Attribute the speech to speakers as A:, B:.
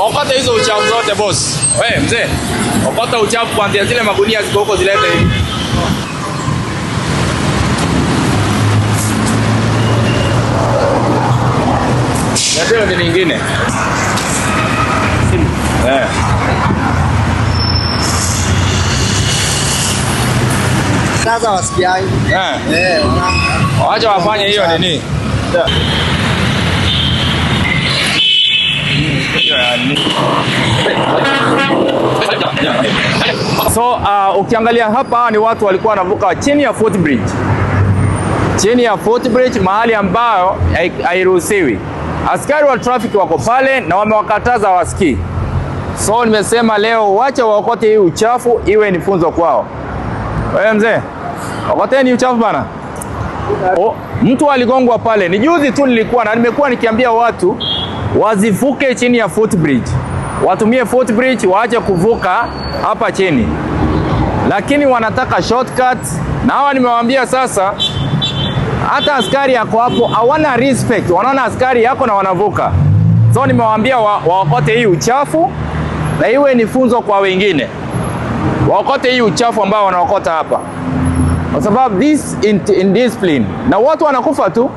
A: Wakata hizo uchafu zote boss. Wewe mzee, wakata uchafu kuanzia zile magunia ziko huko zilete hivi. Ndio ni nyingine.
B: Sasa wasikiai.
A: Waacha wafanye hiyo nini? So ukiangalia hapa ni watu walikuwa wanavuka chini ya footbridge. Chini ya footbridge mahali ambayo hairuhusiwi. Askari wa traffic wako pale na wamewakataza wasikii. So nimesema leo wacha waokote hii uchafu iwe ni funzo kwao. Wewe mzee, wakoteni uchafu bana. Mtu aligongwa pale. Ni juzi tu nilikuwa na nimekuwa nikiambia watu wazivuke chini ya footbridge. Watumie footbridge waache kuvuka hapa chini. Lakini wanataka shortcut. Na hawa nimewaambia sasa hata askari yako hapo hawana respect. Wanaona askari yako na wanavuka. So nimewaambia waokote hii uchafu na iwe ni funzo kwa wengine. Waokote hii uchafu ambao wanaokota hapa. Kwa sababu this indiscipline na watu wanakufa tu.